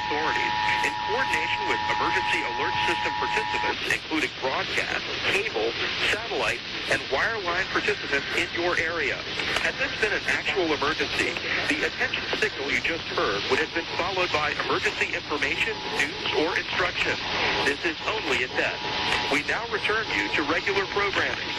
authorities, in coordination with emergency alert system participants, including broadcast, cable, satellite, and wireline participants in your area. Had this been an actual emergency, the attention signal you just heard would have been followed by emergency information, news, or instruction. This is only a test. We now return you to regular programming.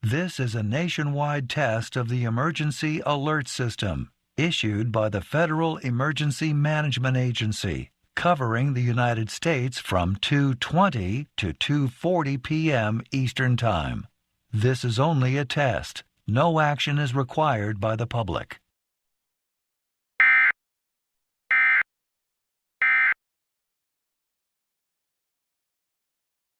This is a nationwide test of the Emergency Alert System, issued by the Federal Emergency Management Agency, covering the United States from 2:20 to 2:40 p.m. Eastern Time. This is only a test. No action is required by the public.